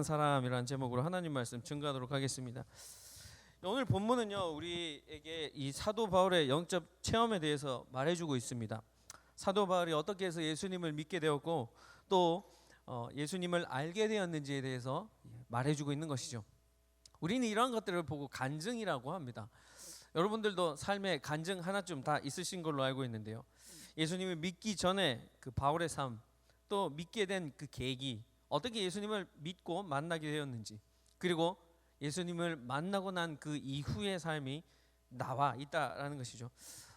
사람이라는 제목으로 하나님 말씀 증거하도록 하겠습니다. 오늘 본문은요, 우리에게 이 사도 바울의 영적 체험에 대해서 말해주고 있습니다. 사도 바울이 어떻게 해서 예수님을 믿게 되었고 또 예수님을 알게 되었는지에 대해서 말해주고 있는 것이죠. 우리는 이런 것들을 보고 간증이라고 합니다. 여러분들도 삶에 간증 하나쯤 다 있으신 걸로 알고 있는데요. 예수님을 믿기 전에 그 바울의 삶, 또 믿게 된 그 계기, 어떻게 예수님을 믿고 만나게 되었는지, 그리고 예수님을 만나고 난 그 이후의 삶이 나와 있다라는 것이죠.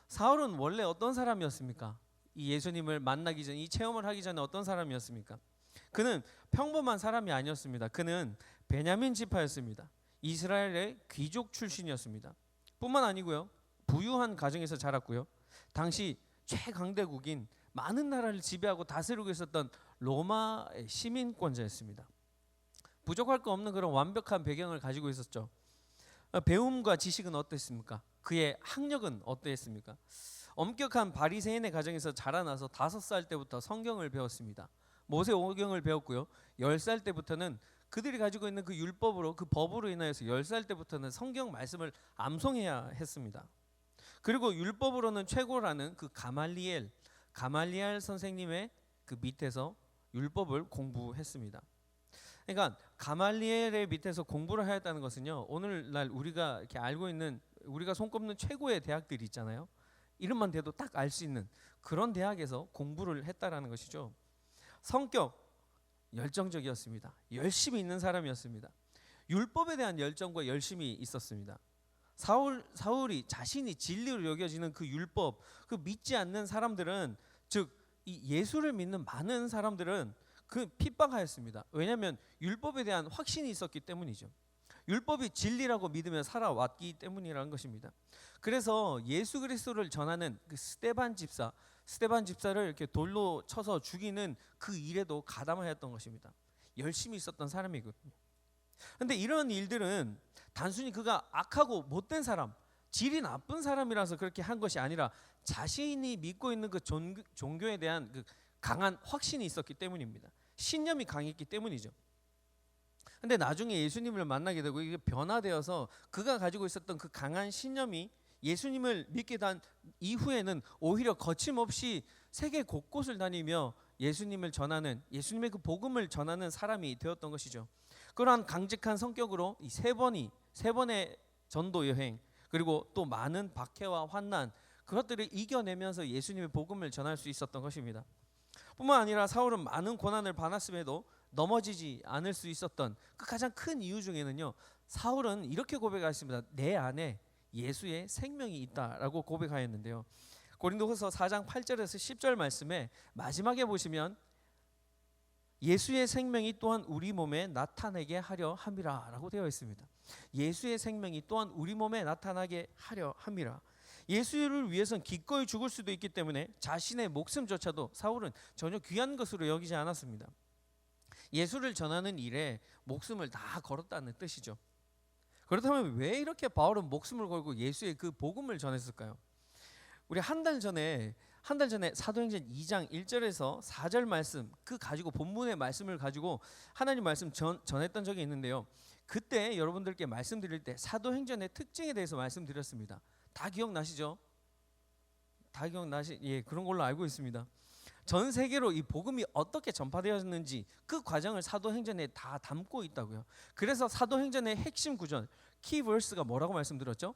사울은 원래 어떤 사람이었습니까? 이 예수님을 만나기 전, 이 체험을 하기 전에 어떤 사람이었습니까? 그는 평범한 사람이 아니었습니다. 그는 베냐민 지파였습니다. 이스라엘의 귀족 출신이었습니다. 뿐만 아니고요, 부유한 가정에서 자랐고요, 당시 최강대국인 많은 나라를 지배하고 다스리고 있었던 로마의 시민권자였습니다. 부족할 거 없는 그런 완벽한 배경을 가지고 있었죠. 배움과 지식은 어땠습니까? 그의 학력은 어땠습니까? 엄격한 바리새인의 가정에서 자라나서 5살 때부터 성경을 배웠습니다. 모세오경을 배웠고요, 10살 때부터는 그들이 가지고 있는 그 율법으로, 그 법으로 인하여서 10살 때부터는 성경 말씀을 암송해야 했습니다. 그리고 율법으로는 최고라는 그 가말리엘 선생님의 그 밑에서 율법을 공부했습니다. 그러니까 가말리엘의 밑에서 공부를 하였다는 것은요, 오늘날 우리가 이렇게 알고 있는, 우리가 손꼽는 최고의 대학들이 있잖아요. 이름만 대도 딱 알 수 있는 그런 대학에서 공부를 했다라는 것이죠. 성격 열정적이었습니다. 열심히 있는 사람이었습니다. 율법에 대한 열정과 열심이 있었습니다. 사울이 자신이 진리로 여겨지는 그 율법, 그 믿지 않는 사람들은, 즉 이 예수를 믿는 많은 사람들은 그 핍박하였습니다. 왜냐하면 율법에 대한 확신이 있었기 때문이죠. 율법이 진리라고 믿으며 살아왔기 때문이라는 것입니다. 그래서 예수 그리스도를 전하는 그 스데반 집사를 이렇게 돌로 쳐서 죽이는 그 일에도 가담하였던 것입니다. 열심히 있었던 사람이거든요. 그런데 이런 일들은 단순히 그가 악하고 못된 사람, 질이 나쁜 사람이라서 그렇게 한 것이 아니라 자신이 믿고 있는 그 종교에 대한 그 강한 확신이 있었기 때문입니다. 신념이 강했기 때문이죠. 근데 나중에 예수님을 만나게 되고 이게 변화되어서 그가 가지고 있었던 그 강한 신념이 예수님을 믿게 된 이후에는 오히려 거침없이 세계 곳곳을 다니며 예수님을 전하는, 예수님의 그 복음을 전하는 사람이 되었던 것이죠. 그러한 강직한 성격으로 이 세 번의 전도 여행, 그리고 또 많은 박해와 환난, 그것들을 이겨내면서 예수님의 복음을 전할 수 있었던 것입니다. 뿐만 아니라 사울은 많은 고난을 받았음에도 넘어지지 않을 수 있었던 그 가장 큰 이유 중에는요, 사울은 이렇게 고백했습니다. 내 안에 예수의 생명이 있다라고 고백하였는데요. 고린도후서 4장 8절에서 10절 말씀에 마지막에 보시면 예수의 생명이 또한 우리 몸에 나타나게 하려 함이라 라고 되어 있습니다. 예수의 생명이 또한 우리 몸에 나타나게 하려 함이라. 예수를 위해서는 기꺼이 죽을 수도 있기 때문에 자신의 목숨조차도 사울은 전혀 귀한 것으로 여기지 않았습니다. 예수를 전하는 일에 목숨을 다 걸었다는 뜻이죠. 그렇다면 왜 이렇게 바울은 목숨을 걸고 예수의 그 복음을 전했을까요? 우리 한 달 전에 사도행전 2장 1절에서 4절 말씀, 그 가지고 본문의 말씀을 가지고 하나님 말씀 전했던 적이 있는데요. 그때 여러분들께 말씀드릴 때 사도행전의 특징에 대해서 말씀드렸습니다. 다 기억나시죠? 예, 그런 걸로 알고 있습니다. 전 세계로 이 복음이 어떻게 전파되었는지 그 과정을 사도행전에 다 담고 있다고요. 그래서 사도행전의 핵심 구절, 키버스가 뭐라고 말씀드렸죠?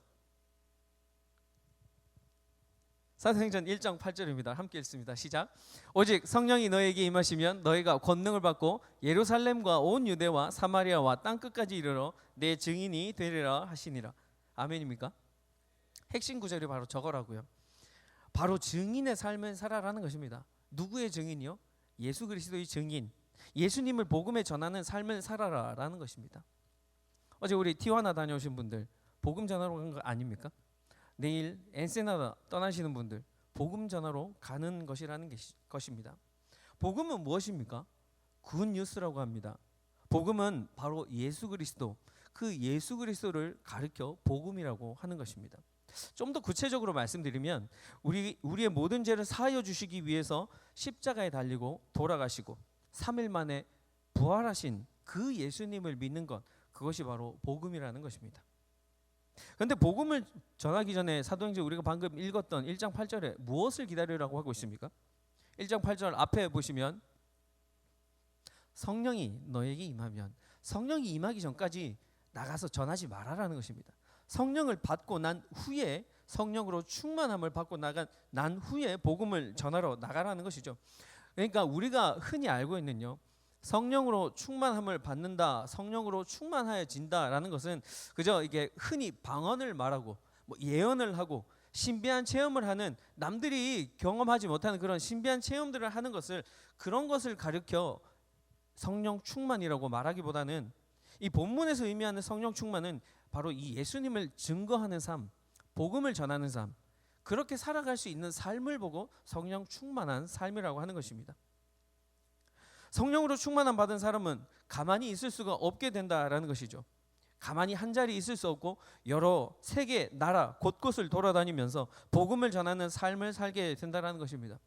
사도행전 1장 8절입니다. 함께 읽습니다. 시작. 오직 성령이 너에게 임하시면 너희가 권능을 받고 예루살렘과 온 유대와 사마리아와 땅끝까지 이르러 내 증인이 되리라 하시니라. 아멘입니까? 핵심 구절이 바로 저거라고요. 바로 증인의 삶을 살아라는 것입니다. 누구의 증인이요? 예수 그리스도의 증인, 예수님을 복음에 전하는 삶을 살아라라는 것입니다. 어제 우리 티와나 다녀오신 분들 복음 전하러 간 거 아닙니까? 내일 엔세나다 떠나시는 분들 복음 전하러 가는 것입니다. 복음은 무엇입니까? 굿뉴스라고 합니다. 복음은 바로 예수 그리스도, 그 예수 그리스도를 가르쳐 복음이라고 하는 것입니다. 좀 더 구체적으로 말씀드리면 우리의 모든 죄를 사하여 주시기 위해서 십자가에 달리고 돌아가시고 3일 만에 부활하신 그 예수님을 믿는 것, 그것이 바로 복음이라는 것입니다. 그런데 복음을 전하기 전에 사도행전 우리가 방금 읽었던 1장 8절에 무엇을 기다리라고 하고 있습니까? 1장 8절 앞에 보시면 성령이 너에게 임하면, 성령이 임하기 전까지 나가서 전하지 말아라는 것입니다. 성령을 받고 난 후에, 성령으로 충만함을 받고 난 후에 복음을 전하러 나가라는 것이죠. 그러니까 우리가 흔히 알고 있는요, 성령으로 충만함을 받는다, 성령으로 충만하여진다라는 것은 그저 이게 흔히 방언을 말하고 뭐 예언을 하고 신비한 체험을 하는, 남들이 경험하지 못하는 그런 신비한 체험들을 하는 것을, 그런 것을 가르쳐 성령 충만이라고 말하기보다는 이 본문에서 의미하는 성령 충만은 바로 이 예수님을 증거하는 삶, 복음을 전하는 삶, 그렇게 살아갈 수 있는 삶을 보고 성령 충만한 삶이라고 하는 것입니다. 성령으로 충만함 받은 사람은 가만히 있을 수가 없게 된다라는 것이죠. 가만히 한 자리 있을 수 없고 여러 세계, 나라 곳곳을 돌아다니면서 복음을 전하는 삶을 살게 된다라는 것입니다.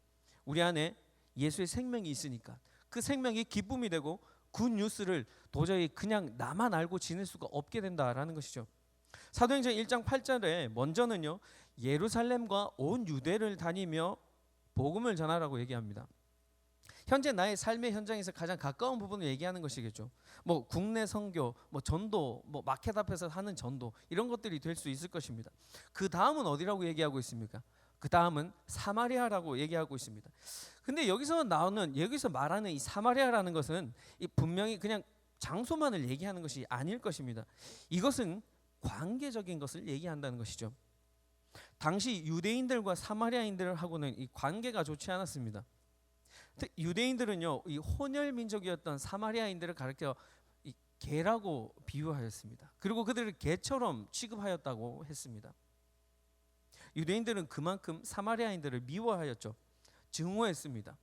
우리 안에 예수의 생명이 있으니까 그 생명이 기쁨이 되고 굿 뉴스를 도저히 그냥 나만 알고 지낼 수가 없게 된다라는 것이죠. 사도행전 1장 8절에 먼저는요, 예루살렘과 온 유대를 다니며 복음을 전하라고 얘기합니다. 현재 나의 삶의 현장에서 가장 가까운 부분을 얘기하는 것이겠죠. 뭐 국내 선교, 뭐 전도, 뭐 마켓 앞에서 하는 전도, 이런 것들이 될 수 있을 것입니다. 그 다음은 어디라고 얘기하고 있습니까? 그 다음은 사마리아라고 얘기하고 있습니다. 근데 여기서 말하는 이 사마리아라는 것은 이 분명히 그냥 장소만을 얘기하는 것이 아닐 것입니다. 이것은 관계적인 것을 얘기한다는 것이죠. 당시 유대인들과 사마리아인들하고는 이 관계가 좋지 않았습니다. 유대인들은요, 이 혼혈 민족이었던 사마리아인들을 가리켜 이 개라고 비유하였습니다. 그리고 그들을 개처럼 취급하였다고 했습니다. 유대인들은 그만큼 사마리아인들을 미워하였죠. 증오했습니다.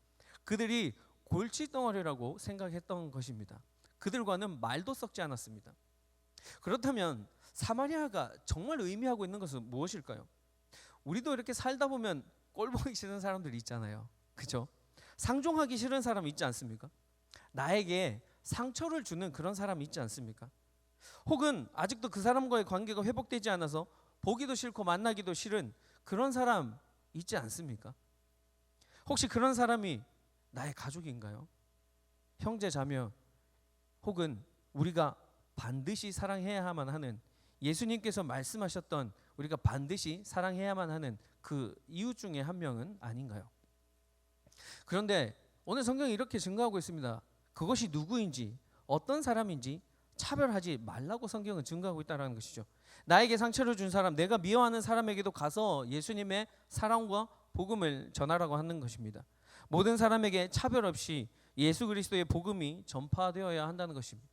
그들이 골칫덩어리라고 생각했던 것입니다. 그들과는 말도 섞지 않았습니다. 그렇다면 사마리아가 정말 의미하고 있는 것은 무엇일까요? 우리도 이렇게 살다 보면 꼴보기 싫은 사람들이 있잖아요. 그렇죠? 상종하기 싫은 사람 있지 않습니까? 나에게 상처를 주는 그런 사람이 있지 않습니까? 혹은 아직도 그 사람과의 관계가 회복되지 않아서 보기도 싫고 만나기도 싫은 그런 사람 있지 않습니까? 혹시 그런 사람이 나의 가족인가요? 형제 자매, 혹은 우리가 반드시 사랑해야만 하는, 예수님께서 말씀하셨던 우리가 반드시 사랑해야만 하는 그 이웃 중에 한 명은 아닌가요? 그런데 오늘 성경이 이렇게 증거하고 있습니다. 그것이 누구인지, 어떤 사람인지 차별하지 말라고 성경은 증거하고 있다는 것이죠. 나에게 상처를 준 사람, 내가 미워하는 사람에게도 가서 예수님의 사랑과 복음을 전하라고 하는 것입니다. 모든 사람에게 차별 없이 예수 그리스도의 복음이 전파되어야 한다는 것입니다.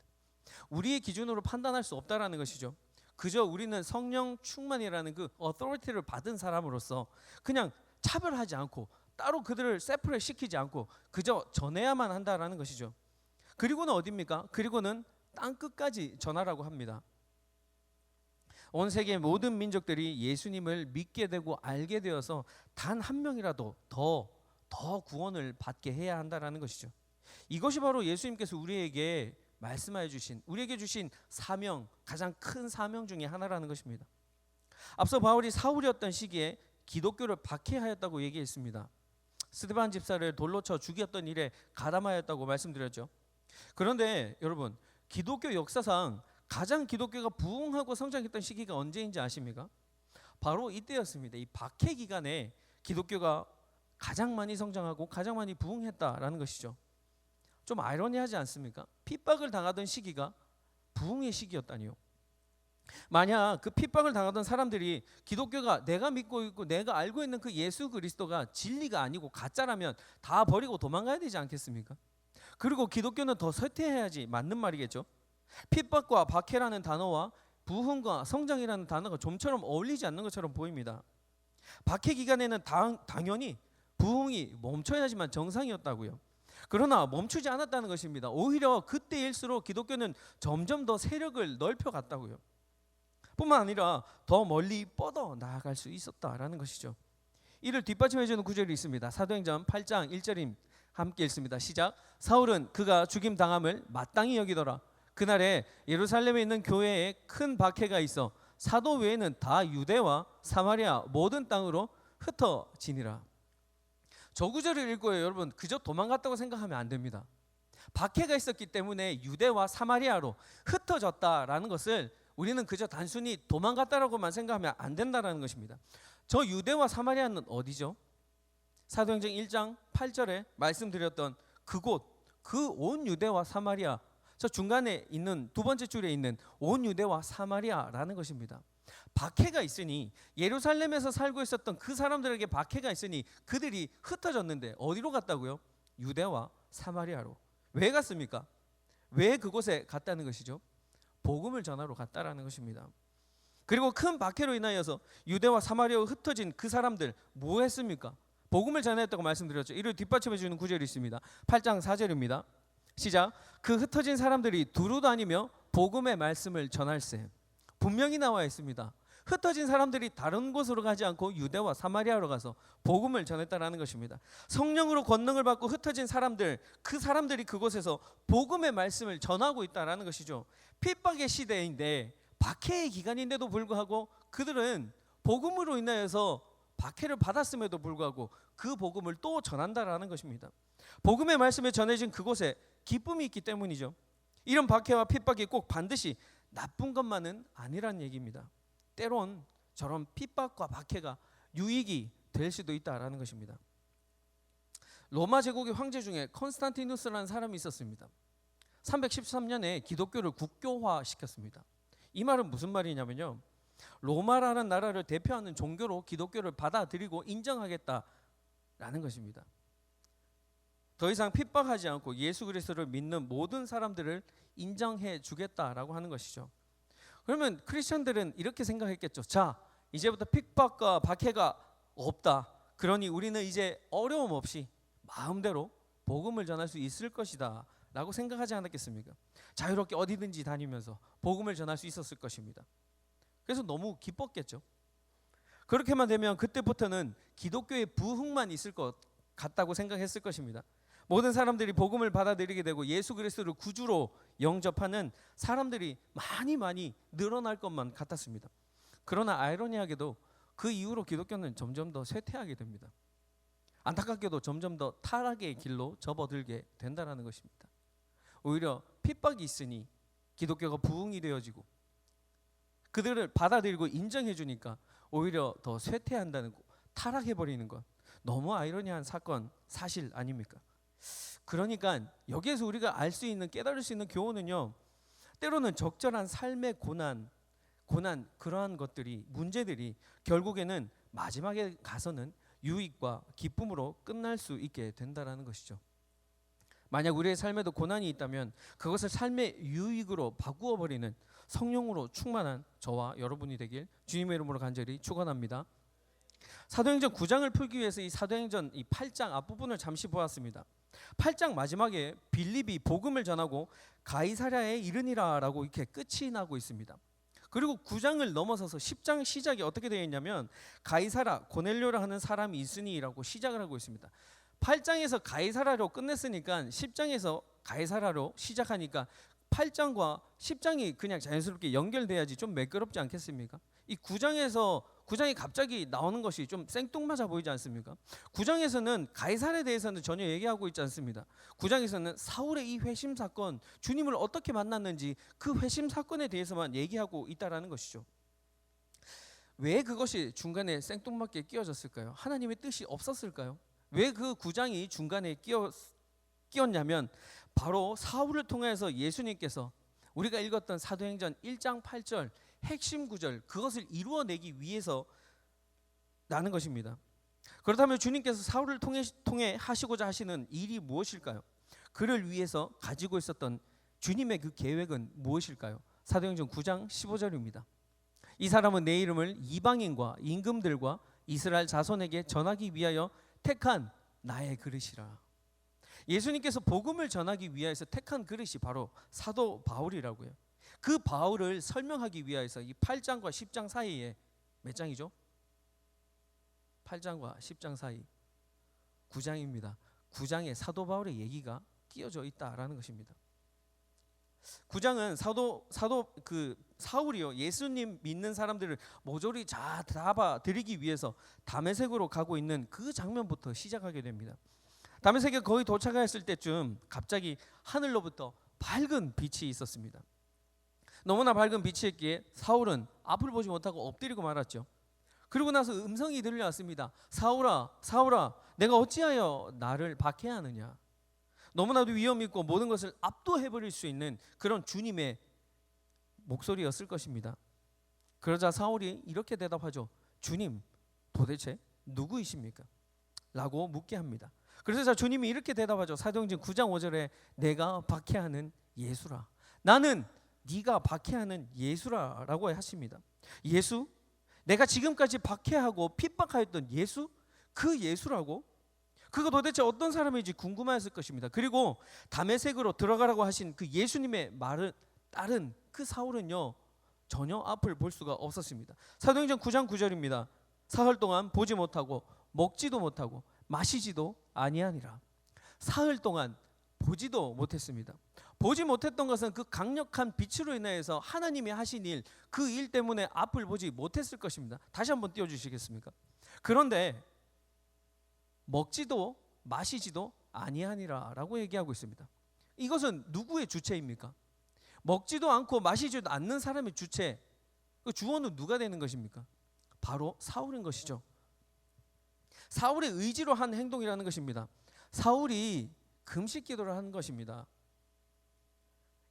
우리의 기준으로 판단할 수 없다라는 것이죠. 그저 우리는 성령 충만이라는 그 어토리티를 받은 사람으로서 그냥 차별하지 않고 따로 그들을 세퍼레이트 시키지 않고 그저 전해야만 한다라는 것이죠. 그리고는 어디입니까? 그리고는 땅 끝까지 전하라고 합니다. 온 세계의 모든 민족들이 예수님을 믿게 되고 알게 되어서 단 한 명이라도 더 구원을 받게 해야 한다라는 것이죠. 이것이 바로 예수님께서 우리에게 말씀하여 주신, 우리에게 주신 사명, 가장 큰 사명 중에 하나라는 것입니다. 앞서 바울이 사울이었던 시기에 기독교를 박해하였다고 얘기했습니다. 스데반 집사를 돌로 쳐 죽였던 일에 가담하였다고 말씀드렸죠. 그런데 여러분, 기독교 역사상 가장 기독교가 부흥하고 성장했던 시기가 언제인지 아십니까? 바로 이때였습니다. 이 박해 기간에 기독교가 가장 많이 성장하고 가장 많이 부흥했다라는 것이죠. 좀 아이러니하지 않습니까? 핍박을 당하던 시기가 부흥의 시기였다니요. 만약 그 핍박을 당하던 사람들이 기독교가 내가 믿고 있고 내가 알고 있는 그 예수 그리스도가 진리가 아니고 가짜라면 다 버리고 도망가야 되지 않겠습니까? 그리고 기독교는 더 쇠퇴해야지 맞는 말이겠죠. 핍박과 박해라는 단어와 부흥과 성장이라는 단어가 좀처럼 어울리지 않는 것처럼 보입니다. 박해 기간에는 당연히 부흥이 멈춰야지만 정상이었다고요. 그러나 멈추지 않았다는 것입니다. 오히려 그때일수록 기독교는 점점 더 세력을 넓혀갔다고요. 뿐만 아니라 더 멀리 뻗어 나아갈 수 있었다라는 것이죠. 이를 뒷받침해주는 구절이 있습니다. 사도행전 8장 1절임 함께 읽습니다. 시작. 사울은 그가 죽임 당함을 마땅히 여기더라. 그날에 예루살렘에 있는 교회에 큰 박해가 있어 사도 외에는 다 유대와 사마리아 모든 땅으로 흩어지니라. 저 구절을 읽고요, 여러분 그저 도망갔다고 생각하면 안 됩니다. 박해가 있었기 때문에 유대와 사마리아로 흩어졌다라는 것을 우리는 그저 단순히 도망갔다라고만 생각하면 안 된다라는 것입니다. 저 유대와 사마리아는 어디죠? 사도행전 1장 8절에 말씀드렸던 그곳, 그 온 유대와 사마리아, 저 중간에 있는 두 번째 줄에 있는 온 유대와 사마리아라는 것입니다. 박해가 있으니, 예루살렘에서 살고 있었던 그 사람들에게 박해가 있으니 그들이 흩어졌는데 어디로 갔다고요? 유대와 사마리아로. 왜 갔습니까? 왜 그곳에 갔다는 것이죠? 복음을 전하러 갔다라는 것입니다. 그리고 큰 박해로 인하여서 유대와 사마리아로 흩어진 그 사람들 뭐 했습니까? 복음을 전했다고 말씀드렸죠. 이를 뒷받침해 주는 구절이 있습니다. 8장 4절입니다. 시작. 그 흩어진 사람들이 두루 다니며 복음의 말씀을 전할세. 분명히 나와 있습니다. 흩어진 사람들이 다른 곳으로 가지 않고 유대와 사마리아로 가서 복음을 전했다라는 것입니다. 성령으로 권능을 받고 흩어진 사람들, 그 사람들이 그곳에서 복음의 말씀을 전하고 있다라는 것이죠. 핍박의 시대인데, 박해의 기간인데도 불구하고 그들은 복음으로 인하여서 박해를 받았음에도 불구하고 그 복음을 또 전한다라는 것입니다. 복음의 말씀이 전해진 그곳에 기쁨이 있기 때문이죠. 이런 박해와 핍박이 꼭 반드시 나쁜 것만은 아니란 얘기입니다. 때론 저런 핍박과 박해가 유익이 될 수도 있다라는 것입니다. 로마 제국의 황제 중에 컨스탄티누스라는 사람이 있었습니다. 313년에 기독교를 국교화시켰습니다. 이 말은 무슨 말이냐면요, 로마라는 나라를 대표하는 종교로 기독교를 받아들이고 인정하겠다라는 것입니다. 더 이상 핍박하지 않고 예수 그리스도를 믿는 모든 사람들을 인정해 주겠다라고 하는 것이죠. 그러면 크리스천들은 이렇게 생각했겠죠. 자, 이제부터 핍박과 박해가 없다. 그러니 우리는 이제 어려움 없이 마음대로 복음을 전할 수 있을 것이다 라고 생각하지 않았겠습니까? 자유롭게 어디든지 다니면서 복음을 전할 수 있었을 것입니다. 그래서 너무 기뻤겠죠. 그렇게만 되면 그때부터는 기독교의 부흥만 있을 것 같다고 생각했을 것입니다. 모든 사람들이 복음을 받아들이게 되고 예수 그리스도를 구주로 영접하는 사람들이 많이 늘어날 것만 같았습니다. 그러나 아이러니하게도 그 이후로 기독교는 점점 더 쇠퇴하게 됩니다. 안타깝게도 점점 더 타락의 길로 접어들게 된다는 것입니다. 오히려 핍박이 있으니 기독교가 부흥이 되어지고 그들을 받아들이고 인정해 주니까 오히려 더 쇠퇴한다는 거, 타락해버리는 것, 너무 아이러니한 사건, 사실 아닙니까? 그러니까 여기에서 우리가 알 수 있는, 깨달을 수 있는 교훈은요, 때로는 적절한 삶의 고난 그러한 것들이, 문제들이 결국에는 마지막에 가서는 유익과 기쁨으로 끝날 수 있게 된다라는 것이죠. 만약 우리의 삶에도 고난이 있다면 그것을 삶의 유익으로 바꾸어 버리는 성령으로 충만한 저와 여러분이 되길 주님의 이름으로 간절히 축원합니다. 사도행전 9장을 풀기 위해서 이 사도행전 이 8장 앞부분을 잠시 보았습니다. 8장 마지막에 빌립이 복음을 전하고 가이사랴에 이르니라라고 이렇게 끝이 나고 있습니다. 그리고 9장을 넘어서서 10장 시작이 어떻게 되어 있냐면 가이사랴 고넬료라 하는 사람이 있으니라고 시작을 하고 있습니다. 8장에서 가이사랴로 끝냈으니까 10장에서 가이사랴로 시작하니까 8장과 10장이 그냥 자연스럽게 연결돼야지 좀 매끄럽지 않겠습니까? 이 9장이 갑자기 나오는 것이 좀 생뚱맞아 보이지 않습니까? 9장에서는 가이사랴에 대해서는 전혀 얘기하고 있지 않습니다. 9장에서는 사울의 이 회심 사건, 주님을 어떻게 만났는지 그 회심 사건에 대해서만 얘기하고 있다라는 것이죠. 왜 그것이 중간에 생뚱맞게 끼어졌을까요? 하나님의 뜻이 없었을까요? 왜 그 9장이 중간에 끼었냐면 바로 사울을 통해서 예수님께서 우리가 읽었던 사도행전 1장 8절 핵심 구절, 그것을 이루어내기 위해서 나는 것입니다. 그렇다면 주님께서 사울을 통해 하시고자 하시는 일이 무엇일까요? 그를 위해서 가지고 있었던 주님의 그 계획은 무엇일까요? 사도행전 9장 15절입니다. 이 사람은 내 이름을 이방인과 임금들과 이스라엘 자손에게 전하기 위하여 택한 나의 그릇이라. 예수님께서 복음을 전하기 위하여서 택한 그릇이 바로 사도 바울이라고요. 그 바울을 설명하기 위하여서 이 8장과 10장 사이에 몇 장이죠? 8장과 10장 사이 9장입니다. 9장에 사도 바울의 얘기가 끼어져 있다라는 것입니다. 9장은 사울이요 예수님 믿는 사람들을 모조리 다 잡아들이기 위해서 다메섹으로 가고 있는 그 장면부터 시작하게 됩니다. 다메섹에 거의 도착했을 때쯤 갑자기 하늘로부터 밝은 빛이 있었습니다. 너무나 밝은 빛이었기에 사울은 앞을 보지 못하고 엎드리고 말았죠. 그리고 나서 음성이 들려왔습니다. 사울아, 사울아, 내가 어찌하여 나를 박해하느냐. 너무나도 위험 있고 모든 것을 압도해버릴 수 있는 그런 주님의 목소리였을 것입니다. 그러자 사울이 이렇게 대답하죠. 주님, 도대체 누구이십니까? 라고 묻게 합니다. 그래서 주님이 이렇게 대답하죠. 사도행전 9장 5절에 내가 박해하는 예수라. 나는 네가 박해하는 예수라 라고 하십니다. 예수? 내가 지금까지 박해하고 핍박하였던 예수? 그 예수라고? 그가 도대체 어떤 사람인지 궁금하였을 것입니다. 그리고 다메섹으로 들어가라고 하신 그 예수님의 말을 따른 그 사울은요 전혀 앞을 볼 수가 없었습니다. 사도행전 9장 9절입니다. 사흘 동안 보지 못하고 먹지도 못하고 마시지도 아니하니라. 사흘 동안 보지도 못했습니다. 보지 못했던 것은 그 강력한 빛으로 인해서 하나님이 하신 일, 그 일 때문에 앞을 보지 못했을 것입니다. 다시 한번 띄워주시겠습니까? 그런데 먹지도 마시지도 아니하니라 라고 얘기하고 있습니다. 이것은 누구의 주체입니까? 먹지도 않고 마시지도 않는 사람의 주체, 그 주어는 누가 되는 것입니까? 바로 사울인 것이죠. 사울의 의지로 한 행동이라는 것입니다. 사울이 금식 기도를 한 것입니다.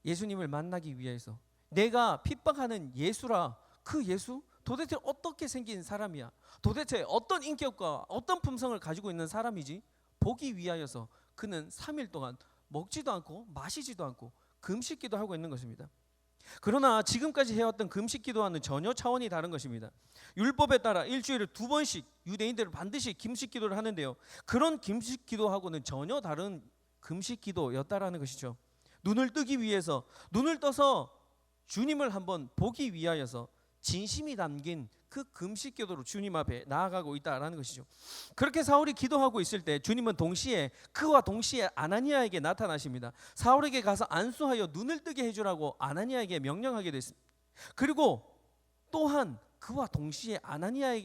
예수님을 만나기 위해서. 내가 핍박하는 예수라. 그 예수? 도대체 어떻게 생긴 사람이야? 도대체 어떤 인격과 어떤 품성을 가지고 있는 사람이지? 보기 위하여서 그는 3일 동안 먹지도 않고 마시지도 않고 금식 기도하고 있는 것입니다. 그러나 지금까지 해왔던 금식 기도와는 전혀 차원이 다른 것입니다. 율법에 따라 일주일에 2번씩 유대인들은 반드시 금식 기도를 하는데요, 그런 금식 기도하고는 전혀 다른 금식 기도였다라는 것이죠. 눈을 뜨기 위해서, 눈을 떠서 주님을 한번 보기 위하여서 진심이 담긴 그 금식 기도로 주님 앞에 나아가고 있다라는 것이죠. 그렇게 사울이 기도하고 있을 때 주님은 그와 동시에 아나니아에게 나타나십니다. 사울에게 가서 안수하여 눈을 뜨게 해주라고 아나니아에게 명령하게 됐습니다. 그리고 또한 그와 동시에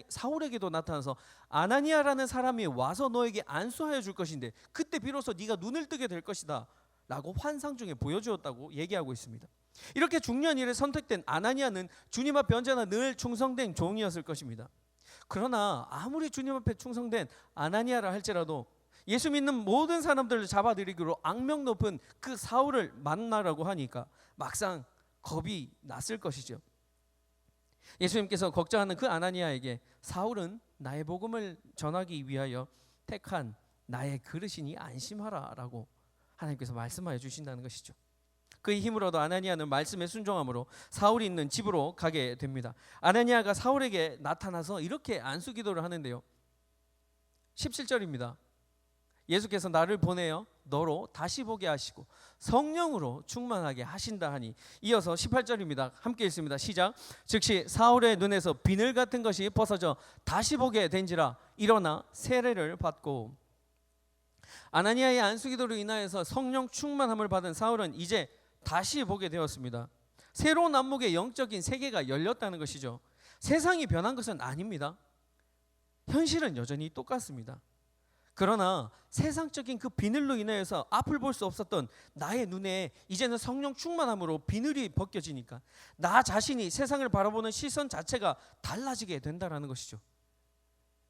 사울에게도 나타나서 아나니아라는 사람이 와서 너에게 안수하여 줄 것인데 그때 비로소 네가 눈을 뜨게 될 것이다 라고 환상 중에 보여주었다고 얘기하고 있습니다. 이렇게 중요한 일에 선택된 아나니아는 주님 앞에 언제나 늘 충성된 종이었을 것입니다. 그러나 아무리 주님 앞에 충성된 아나니아라 할지라도 예수 믿는 모든 사람들을 잡아들이기로 악명 높은 그 사울을 만나라고 하니까 막상 겁이 났을 것이죠. 예수님께서 걱정하는 그 아나니아에게 사울은 나의 복음을 전하기 위하여 택한 나의 그릇이니 안심하라 라고 하나님께서 말씀하여 주신다는 것이죠. 그의 힘으로도 아나니아는 말씀에 순종함으로 사울이 있는 집으로 가게 됩니다. 아나니아가 사울에게 나타나서 이렇게 안수기도를 하는데요, 17절입니다. 예수께서 나를 보내어 너로 다시 보게 하시고 성령으로 충만하게 하신다 하니, 이어서 18절입니다. 함께 읽습니다. 시작. 즉시 사울의 눈에서 비늘 같은 것이 벗어져 다시 보게 된지라 일어나 세례를 받고. 아나니아의 안수기도로 인하여서 성령 충만함을 받은 사울은 이제 다시 보게 되었습니다. 새로운 안목의 영적인 세계가 열렸다는 것이죠. 세상이 변한 것은 아닙니다. 현실은 여전히 똑같습니다. 그러나 세상적인 그 비늘로 인하여서 앞을 볼 수 없었던 나의 눈에 이제는 성령 충만함으로 비늘이 벗겨지니까 나 자신이 세상을 바라보는 시선 자체가 달라지게 된다는 것이죠.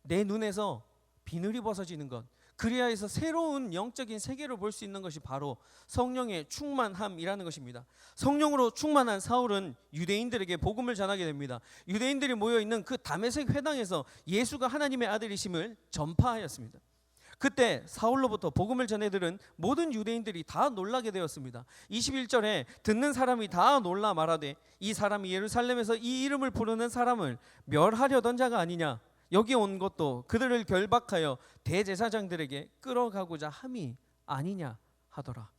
내 눈에서 비늘이 벗어지는 것, 그리하여서 새로운 영적인 세계를 볼 수 있는 것이 바로 성령의 충만함이라는 것입니다. 성령으로 충만한 사울은 유대인들에게 복음을 전하게 됩니다. 유대인들이 모여있는 그 다메섹 회당에서 예수가 하나님의 아들이심을 전파하였습니다. 그때 사울로부터 복음을 전해들은 모든 유대인들이 다 놀라게 되었습니다. 21절에 듣는 사람이 다 놀라 말하되 이 사람이 예루살렘에서 이 이름을 부르는 사람을 멸하려던 자가 아니냐, 여기 온 것도 그들을 결박하여 대제사장들에게 끌어가고자 함이 아니냐 하더라.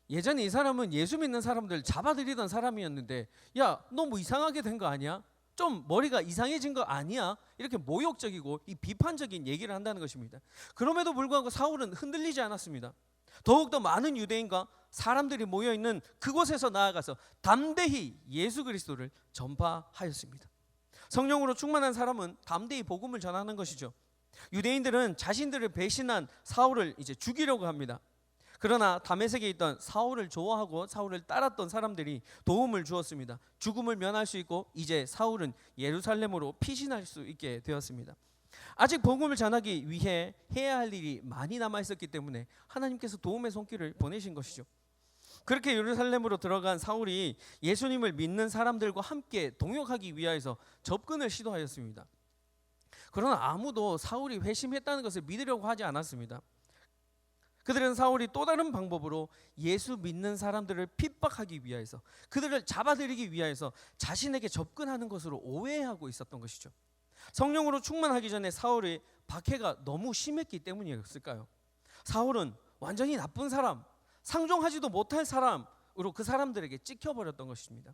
예전에 이 사람은 예수 믿는 사람들 잡아들이던 사람이었는데, 야, 너 뭐 이상하게 된 거 아니야? 좀 머리가 이상해진 거 아니야? 이렇게 모욕적이고 이 비판적인 얘기를 한다는 것입니다. 그럼에도 불구하고 사울은 흔들리지 않았습니다. 더욱더 많은 유대인과 사람들이 모여 있는 그곳에서 나아가서 담대히 예수 그리스도를 전파하였습니다. 성령으로 충만한 사람은 담대히 복음을 전하는 것이죠. 유대인들은 자신들을 배신한 사울을 이제 죽이려고 합니다. 그러나 다메섹에 있던 사울을 좋아하고 사울을 따랐던 사람들이 도움을 주었습니다. 죽음을 면할 수 있고 이제 사울은 예루살렘으로 피신할 수 있게 되었습니다. 아직 복음을 전하기 위해 해야 할 일이 많이 남아 있었기 때문에 하나님께서 도움의 손길을 보내신 것이죠. 그렇게 예루살렘으로 들어간 사울이 예수님을 믿는 사람들과 함께 동역하기 위하여서 접근을 시도하였습니다. 그러나 아무도 사울이 회심했다는 것을 믿으려고 하지 않았습니다. 그들은 사울이 또 다른 방법으로 예수 믿는 사람들을 핍박하기 위하여서, 그들을 잡아들이기 위하여서 자신에게 접근하는 것으로 오해하고 있었던 것이죠. 성령으로 충만하기 전에 사울의 박해가 너무 심했기 때문이었을까요? 사울은 완전히 나쁜 사람, 상종하지도 못할 사람으로 그 사람들에게 찍혀버렸던 것입니다.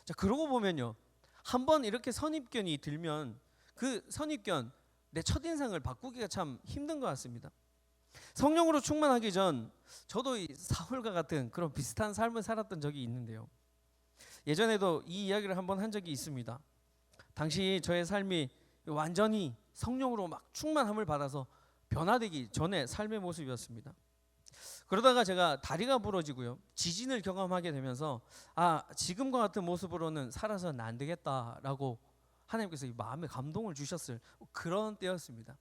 자, 그러고 보면요, 한번 이렇게 선입견이 들면 그 선입견, 내 첫인상을 바꾸기가 참 힘든 것 같습니다. 성령으로 충만하기 전 저도 이 사울과 같은 그런 비슷한 삶을 살았던 적이 있는데요. 예전에도 이 이야기를 한번 한 적이 있습니다. 당시 저의 삶이 완전히 성령으로 막 충만함을 받아서 변화되기 전의 삶의 모습이었습니다. 그러다가 제가 다리가 부러지고요, 지진을 경험하게 되면서 지금과 같은 모습으로는 살아서는 안 되겠다라고 하나님께서 이 마음에 감동을 주셨을 그런 때였습니다.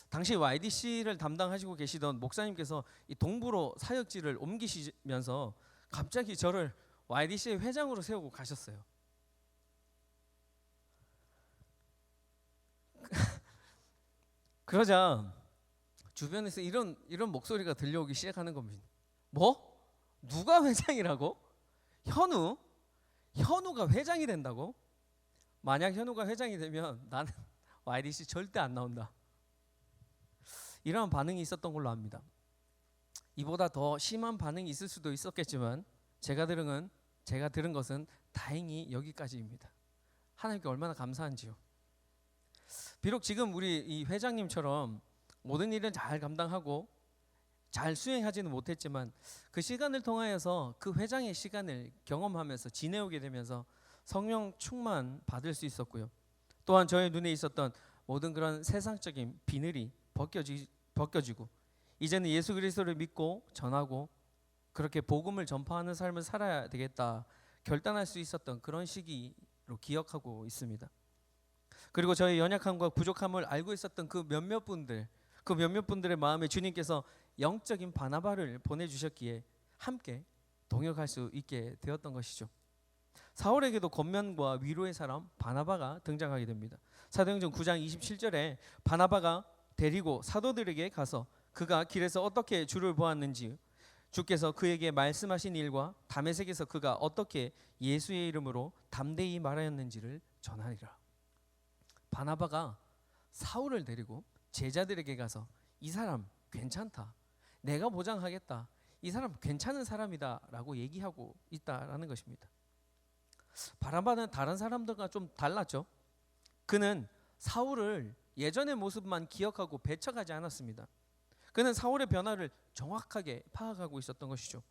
당시 YDC를 담당하시고 계시던 목사님께서 이 동부로 사역지를 옮기시면서 갑자기 저를 YDC의 회장으로 세우고 가셨어요. 그러자 주변에서 이런 목소리가 들려오기 시작하는 겁니다. 뭐? 누가 회장이라고? 현우가 회장이 된다고? 만약 현우가 회장이 되면 나는 YDC 절대 안 나온다. 이런 반응이 있었던 걸로 압니다. 이보다 더 심한 반응이 있을 수도 있었겠지만 제가 들은 것은 다행히 여기까지입니다. 하나님께 얼마나 감사한지요. 비록 지금 우리 이 회장님처럼 모든 일은 잘 감당하고 잘 수행하지는 못했지만 그 시간을 통하여서 그 회장의 시간을 경험하면서 지내오게 되면서 성령 충만 받을 수 있었고요. 또한 저의 눈에 있었던 모든 그런 세상적인 비늘이 벗겨지고 이제는 예수 그리스도를 믿고 전하고 그렇게 복음을 전파하는 삶을 살아야 되겠다 결단할 수 있었던 그런 시기로 기억하고 있습니다. 그리고 저의 연약함과 부족함을 알고 있었던 그 몇몇 분들의 마음에 주님께서 영적인 바나바를 보내주셨기에 함께 동역할 수 있게 되었던 것이죠. 사울에게도 권면과 위로의 사람 바나바가 등장하게 됩니다. 사도행전 9장 27절에 바나바가 데리고 사도들에게 가서 그가 길에서 어떻게 주를 보았는지, 주께서 그에게 말씀하신 일과 다메섹에서 그가 어떻게 예수의 이름으로 담대히 말하였는지를 전하리라. 바나바가 사울을 데리고 제자들에게 가서 이 사람 괜찮다, 내가 보장하겠다, 이 사람 괜찮은 사람이다 라고 얘기하고 있다라는 것입니다. 바나바는 다른 사람들과 좀 달랐죠. 그는 사울을 예전의 모습만 기억하고 배척하지 않았습니다. 그는 사울의 변화를 정확하게 파악하고 있었던 것이죠.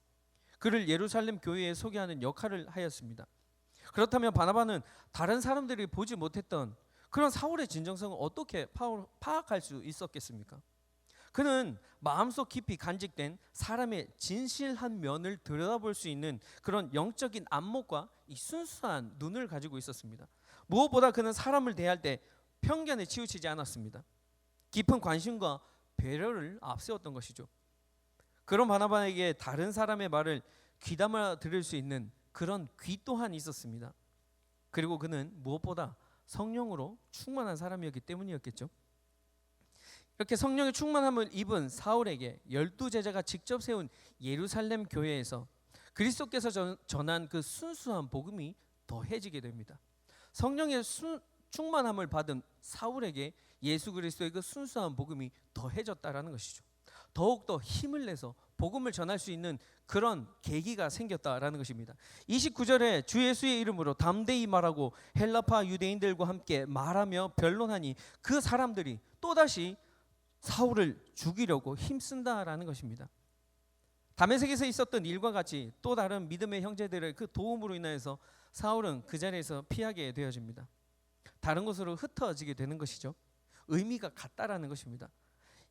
그를 예루살렘 교회에 소개하는 역할을 하였습니다. 그렇다면 바나바는 다른 사람들이 보지 못했던 그런 사울의 진정성을 어떻게 파악할 수 있었겠습니까? 그는 마음속 깊이 간직된 사람의 진실한 면을 들여다볼 수 있는 그런 영적인 안목과 이 순수한 눈을 가지고 있었습니다. 무엇보다 그는 사람을 대할 때 편견에 치우치지 않았습니다. 깊은 관심과 배려를 앞세웠던 것이죠. 그런 바나바에게 다른 사람의 말을 귀담아 들을 수 있는 그런 귀 또한 있었습니다. 그리고 그는 무엇보다 성령으로 충만한 사람이었기 때문이었겠죠. 이렇게 성령의 충만함을 입은 사울에게 12제자가 직접 세운 예루살렘 교회에서 그리스도께서 전한 그 순수한 복음이 더해지게 됩니다. 성령의 충만함을 받은 사울에게 예수 그리스도의 그 순수한 복음이 더해졌다라는 것이죠. 더욱더 힘을 내서 복음을 전할 수 있는 그런 계기가 생겼다라는 것입니다. 29절에 주 예수의 이름으로 담대히 말하고 헬라파 유대인들과 함께 말하며 변론하니 그 사람들이 또다시 사울을 죽이려고 힘쓴다라는 것입니다. 다메섹에서 있었던 일과 같이 또 다른 믿음의 형제들의 그 도움으로 인하여서 사울은 그 자리에서 피하게 되어집니다. 다른 곳으로 흩어지게 되는 것이죠. 의미가 같다라는 것입니다.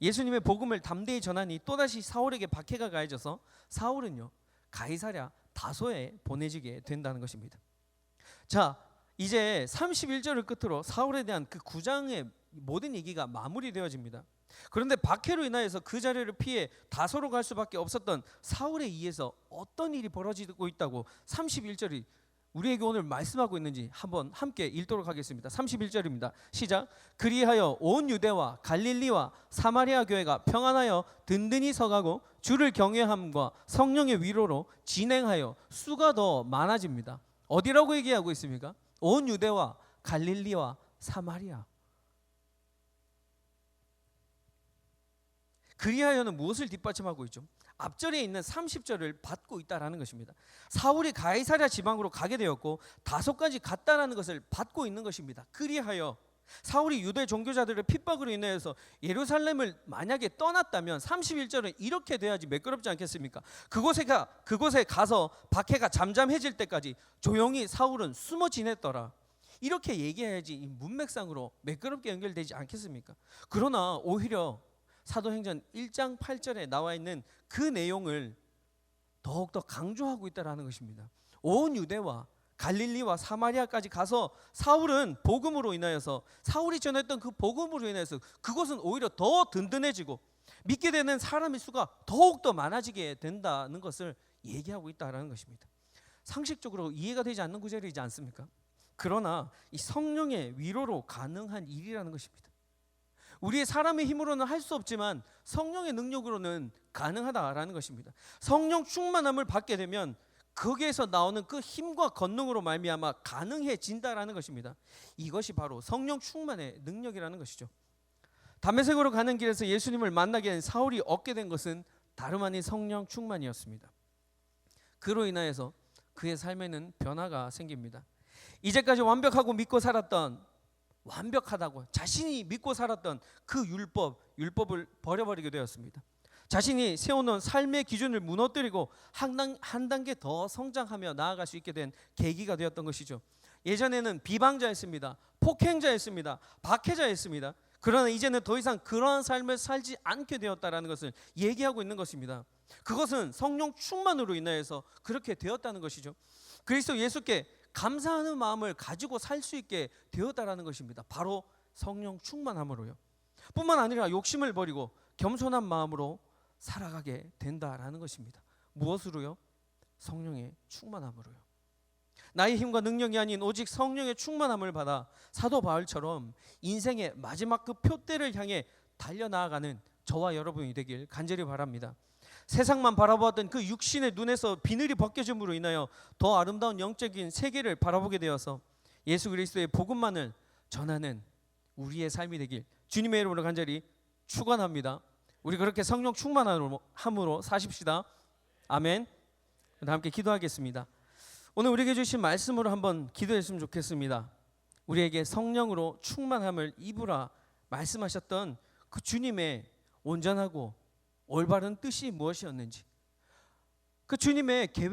예수님의 복음을 담대히 전하니 또다시 사울에게 박해가 가해져서 사울은요 가이사랴 다소에 보내지게 된다는 것입니다. 자, 이제 31절을 끝으로 사울에 대한 그 9장의 모든 얘기가 마무리되어집니다. 그런데 박해로 인하여서 그 자리를 피해 다소로 갈 수밖에 없었던 사울에 의해서 어떤 일이 벌어지고 있다고 31절이 우리에게 오늘 말씀하고 있는지 한번 함께 읽도록 하겠습니다. 31절입니다. 시작. 그리하여 온 유대와 갈릴리와 사마리아 교회가 평안하여 든든히 서가고 주를 경외함과 성령의 위로로 진행하여 수가 더 많아집니다. 어디라고 얘기하고 있습니까? 온 유대와 갈릴리와 사마리아. 그리하여는 무엇을 뒷받침하고 있죠? 앞절에 있는 30절을 받고 있다라는 것입니다. 사울이 가이사랴 지방으로 가게 되었고 다소까지 갔다라는 것을 받고 있는 것입니다. 그리하여 사울이 유대 종교자들의 핍박으로 인해서 예루살렘을 만약에 떠났다면 31절은 이렇게 돼야지 매끄럽지 않겠습니까? 그곳에 가서 박해가 잠잠해질 때까지 조용히 사울은 숨어 지냈더라. 이렇게 얘기해야지 이 문맥상으로 매끄럽게 연결되지 않겠습니까? 그러나 오히려 사도행전 1장 8절에 나와 있는 그 내용을 더욱더 강조하고 있다는 것입니다. 온 유대와 갈릴리와 사마리아까지 가서 사울은 복음으로 인하여서 사울이 전했던 그 복음으로 인해서 그곳은 오히려 더 든든해지고 믿게 되는 사람의 수가 더욱더 많아지게 된다는 것을 얘기하고 있다는 것입니다. 상식적으로 이해가 되지 않는 구절이지 않습니까? 그러나 이 성령의 위로로 가능한 일이라는 것입니다. 우리의 사람의 힘으로는 할 수 없지만 성령의 능력으로는 가능하다라는 것입니다. 성령 충만함을 받게 되면 거기에서 나오는 그 힘과 권능으로 말미암아 가능해진다라는 것입니다. 이것이 바로 성령 충만의 능력이라는 것이죠. 다메섹으로 가는 길에서 예수님을 만나게 된 사울이 얻게 된 것은 다름 아닌 성령 충만이었습니다. 그로 인하여서 그의 삶에는 변화가 생깁니다. 이제까지 완벽하다고 자신이 믿고 살았던 그 율법을 버려버리게 되었습니다. 자신이 세워놓은 삶의 기준을 무너뜨리고 한 단계 더 성장하며 나아갈 수 있게 된 계기가 되었던 것이죠. 예전에는 비방자였습니다. 폭행자였습니다. 박해자였습니다. 그러나 이제는 더 이상 그러한 삶을 살지 않게 되었다라는 것을 얘기하고 있는 것입니다. 그것은 성령 충만으로 인하여서 그렇게 되었다는 것이죠. 그리스도 예수께 감사하는 마음을 가지고 살 수 있게 되었다라는 것입니다. 바로 성령 충만함으로요. 뿐만 아니라 욕심을 버리고 겸손한 마음으로 살아가게 된다라는 것입니다. 무엇으로요? 성령의 충만함으로요. 나의 힘과 능력이 아닌 오직 성령의 충만함을 받아 사도 바울처럼 인생의 마지막 그 표대를 향해 달려나아가는 저와 여러분이 되길 간절히 바랍니다. 세상만 바라보았던 그 육신의 눈에서 비늘이 벗겨짐으로 인하여 더 아름다운 영적인 세계를 바라보게 되어서 예수 그리스도의 복음만을 전하는 우리의 삶이 되길 주님의 이름으로 간절히 축원합니다. 우리 그렇게 성령 충만함으로 사십시다. 아멘. 함께 기도하겠습니다. 오늘 우리에게 주신 말씀으로 한번 기도했으면 좋겠습니다. 우리에게 성령으로 충만함을 입으라 말씀하셨던 그 주님의 온전하고 올바른 뜻이 무엇이었는지, 그 주님의 계획